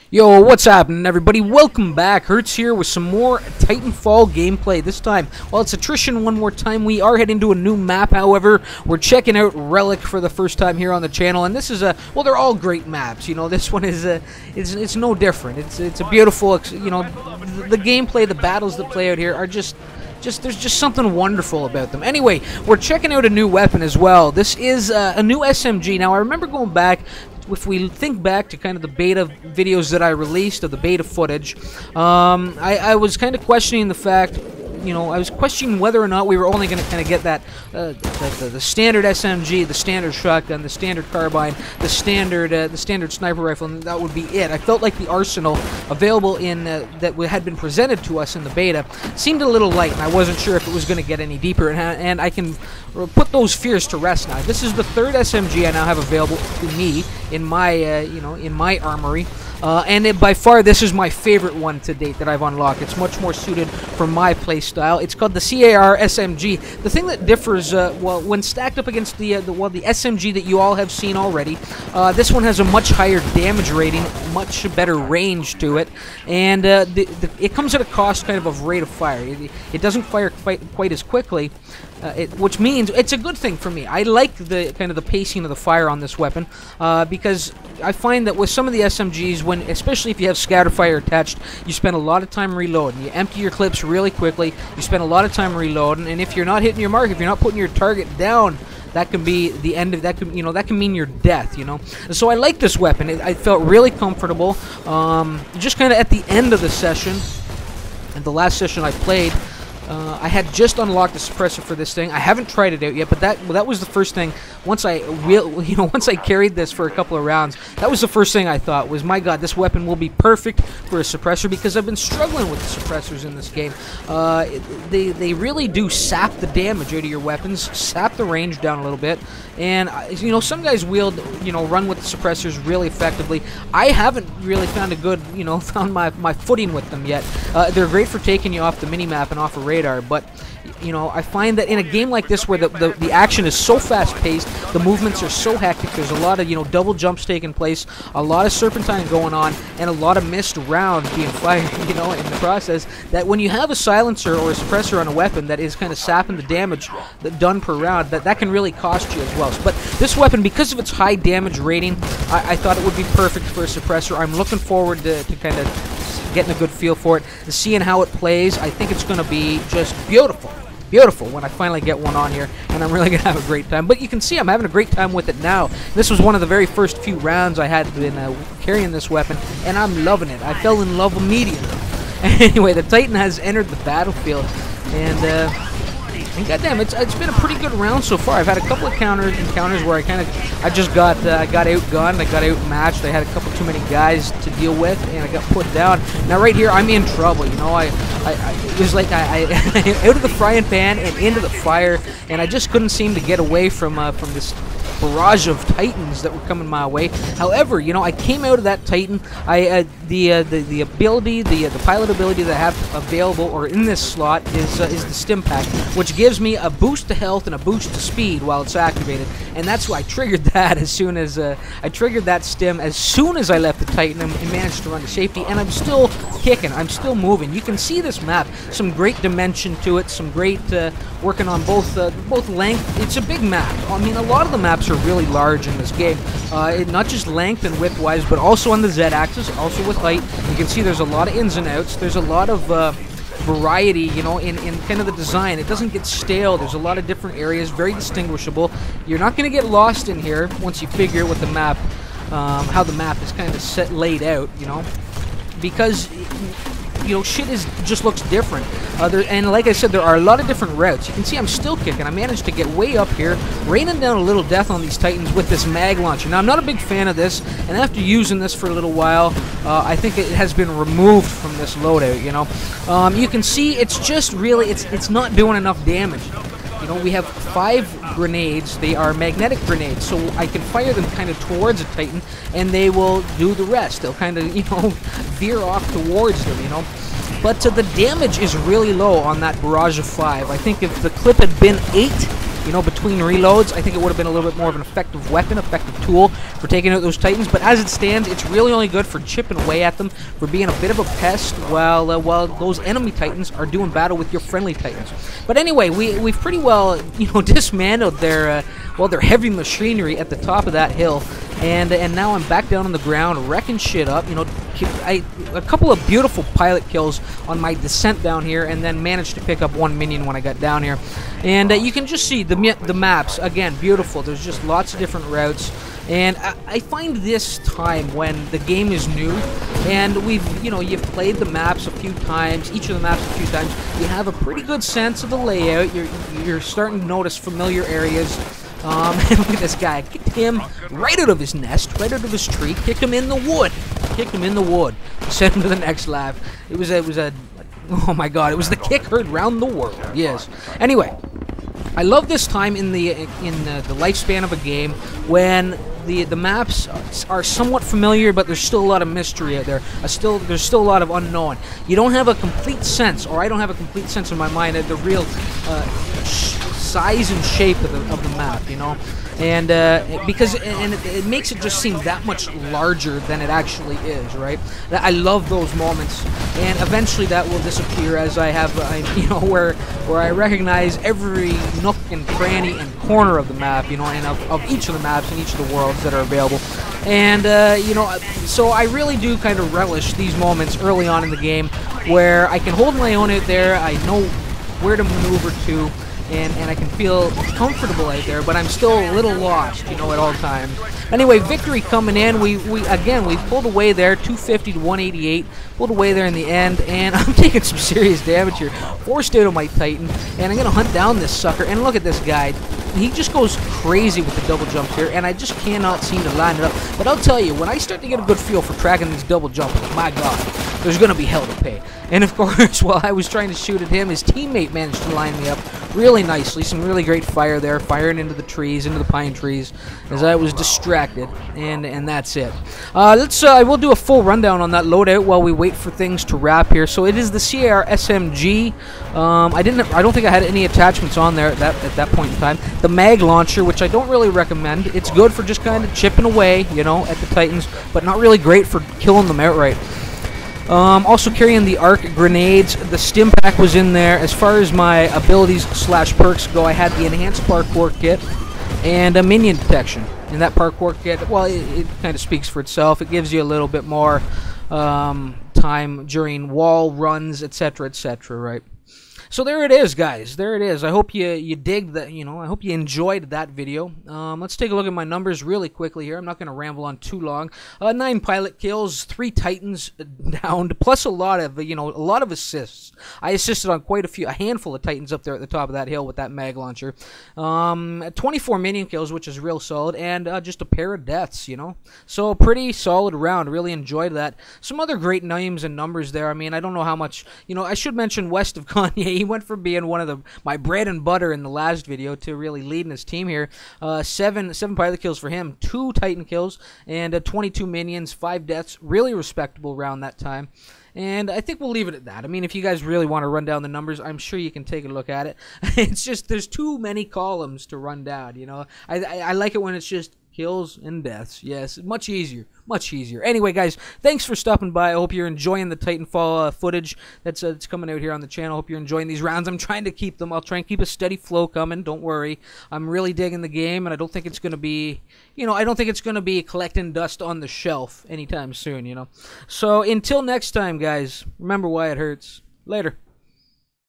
Yo, what's happening, everybody? Welcome back. Hertz here with some more Titanfall gameplay. This time, well, it's Attrition one more time. We are heading to a new map, however. We're checking out Relic for the first time here on the channel, and this is well, they're all great maps. You know, this one is it's no different. It's a beautiful, you know, the gameplay, the battles that play out here are just there's just something wonderful about them. Anyway, we're checking out a new weapon as well. This is a new SMG. Now, I remember going back. If we think back to kind of the beta videos that I released, of the beta footage, I was kind of questioning the fact, you know, I was questioning whether or not we were only going to kind of get that, the standard SMG, the standard shotgun, the standard carbine, the standard sniper rifle, and that would be it. I felt like the arsenal available in that had been presented to us in the beta seemed a little light, and I wasn't sure if it was going to get any deeper, and I can put those fears to rest now. This is the third SMG I now have available to me in my, you know, in my armory. And by far, this is my favorite one to date that I've unlocked. It's much more suited for my playstyle. It's called the C.A.R. SMG. The thing that differs, well, when stacked up against the SMG that you all have seen already, this one has a much higher damage rating, much better range to it, and it comes at a cost kind of rate of fire. It doesn't fire quite as quickly. Which means it's a good thing for me. I like the kind of the pacing of the fire on this weapon because I find that with some of the SMGs, especially if you have scatter fire attached, you spend a lot of time reloading. You empty your clips really quickly. You spend a lot of time reloading, and if you're not hitting your mark, if you're not putting your target down, that can be the end of that. You know, that can mean your death. You know, so I like this weapon. I felt really comfortable. Just kind of at the end of the session, and the last session I played. I had just unlocked the suppressor for this thing. I haven't tried it out yet, but that was the first thing. Once I carried this for a couple of rounds, that was the first thing I thought was, my God, this weapon will be perfect for a suppressor because I've been struggling with the suppressors in this game. They really do sap the damage out of your weapons, sap the range down a little bit, and you know, some guys run with the suppressors really effectively. I haven't really found a good, found my footing with them yet. They're great for taking you off the minimap and off a radar, but I find that in a game like this where the action is so fast-paced, the movements are so hectic, there's a lot of double jumps taking place, a lot of serpentine going on, and a lot of missed rounds being fired, in the process, that when you have a silencer or a suppressor on a weapon that is kind of sapping the damage done per round, that can really cost you as well. But this weapon, because of its high damage rating, I thought it would be perfect for a suppressor. I'm looking forward to kind of getting a good feel for it, and seeing how it plays. I think it's going to be just beautiful when I finally get one on here, and I'm really going to have a great time. But you can see I'm having a great time with it now. This was one of the very first few rounds I had been carrying this weapon, and I'm loving it. I fell in love immediately. Anyway, the Titan has entered the battlefield, and goddamn, it's been a pretty good round so far. I've had a couple of encounters where I just got outgunned, I got outmatched. I had a couple too many guys to deal with, and I got put down. Now right here, I'm in trouble. It was like I out of the frying pan and into the fire, and I just couldn't seem to get away from this barrage of Titans that were coming my way. However, I came out of that Titan. The ability, the pilot ability that I have available or in this slot is the stim pack, which gives me a boost to health and a boost to speed while it's activated. And that's why I triggered that as soon as I triggered that stim as soon as I left the Titan and managed to run to safety. And I'm still kicking. I'm still moving. You can see this map. Some great dimension to it. Some great working on both length. It's a big map. I mean, a lot of the maps are really large in this game, not just length and width wise, but also on the Z-axis, also with height. You can see there's a lot of ins and outs. There's a lot of variety, in kind of the design. It doesn't get stale. There's a lot of different areas, very distinguishable. You're not going to get lost in here once you figure out what the map, how the map is kind of laid out, because shit just looks different. And like I said, there are a lot of different routes. You can see I'm still kicking. I managed to get way up here, raining down a little death on these Titans with this mag launcher. Now, I'm not a big fan of this, and after using this for a little while, I think it has been removed from this loadout, You can see it's just really, it's not doing enough damage. We have 5 grenades. They are magnetic grenades, so I can fire them kind of towards a Titan, and they will do the rest. They'll kind of, veer off towards them, But the damage is really low on that barrage of 5. I think if the clip had been 8, you know, between reloads. I think it would have been a little bit more of an effective weapon, effective tool for taking out those Titans. But as it stands, it's really only good for chipping away at them, for being a bit of a pest while those enemy Titans are doing battle with your friendly Titans. But anyway, we've pretty well, you know, dismantled their heavy machinery at the top of that hill. And now I'm back down on the ground, wrecking shit up. You know, a couple of beautiful pilot kills on my descent down here, and then managed to pick up one minion when I got down here. And you can just see the maps, again, beautiful. There's just lots of different routes. And I find this time when the game is new, and you've played the maps a few times, each of the maps a few times, you have a pretty good sense of the layout. You're starting to notice familiar areas. And look at this guy. Kicked him right out of his nest, right out of his tree. Kick him in the wood. Kicked him in the wood. Send him to the next lab. It was a oh my god, it was the kick heard round the world. Yes. Anyway, I love this time in the lifespan of a game when the maps are somewhat familiar, but there's still a lot of mystery out there. There's still a lot of unknown. You don't have a complete sense, or I don't have a complete sense in my mind of the real size and shape of the map, you know, and because it makes it just seem that much larger than it actually is, right? I love those moments, and eventually that will disappear as I have, you know, where I recognize every nook and cranny and corner of the map, you know, and of each of the maps and each of the worlds that are available. And you know, so I really do kind of relish these moments early on in the game where I can hold my own out there. I know where to maneuver to. And I can feel comfortable out there, but I'm still a little lost, you know, at all times. Anyway, victory coming in. We pulled away there, 250 to 188. Pulled away there in the end, and I'm taking some serious damage here. Forced out of my Titan, and I'm gonna hunt down this sucker. And look at this guy. He just goes crazy with the double jumps here, and I just cannot seem to line it up. But I'll tell you, when I start to get a good feel for tracking these double jumpers, my god, there's gonna be hell to pay. And of course, while I was trying to shoot at him, his teammate managed to line me up really nicely. Some really great fire there, firing into the trees, into the pine trees, as I was distracted. And that's it. I will do a full rundown on that loadout while we wait for things to wrap here. So it is the C.A.R. SMG. I don't think I had any attachments on there at that point in time. The mag launcher, which I don't really recommend. It's good for just kind of chipping away, you know, at the Titans, but not really great for killing them outright. Also carrying the arc grenades. The stim pack was in there. As far as my abilities / perks go, I had the enhanced parkour kit and a minion detection. And that parkour kit, well, it kind of speaks for itself. It gives you a little bit more time during wall runs, etc., etc., right? So there it is, guys. There it is. I hope you dig that. You know, I hope you enjoyed that video. Let's take a look at my numbers really quickly here. I'm not going to ramble on too long. 9 pilot kills, 3 Titans downed, plus a lot of assists. I assisted on a handful of Titans up there at the top of that hill with that mag launcher. 24 minion kills, which is real solid, and just a pair of deaths. You know, so a pretty solid round. Really enjoyed that. Some other great names and numbers there. I mean, I don't know how much. You know, I should mention West of Kanye. He went from being one of my bread and butter in the last video to really leading his team here. 7 pilot kills for him, 2 Titan kills, and 22 minions, 5 deaths. Really respectable round that time. And I think we'll leave it at that. I mean, if you guys really want to run down the numbers, I'm sure you can take a look at it. It's just there's too many columns to run down, you know. I like it when it's just kills and deaths. Yes, much easier. Much easier. Anyway, guys, thanks for stopping by. I hope you're enjoying the Titanfall footage that's coming out here on the channel. Hope you're enjoying these rounds. I'm trying to keep them. I'll try and keep a steady flow coming. Don't worry. I'm really digging the game, and I don't think it's going to be, you know, I don't think it's going to be collecting dust on the shelf anytime soon, you know. So until next time, guys, remember why it hurts. Later.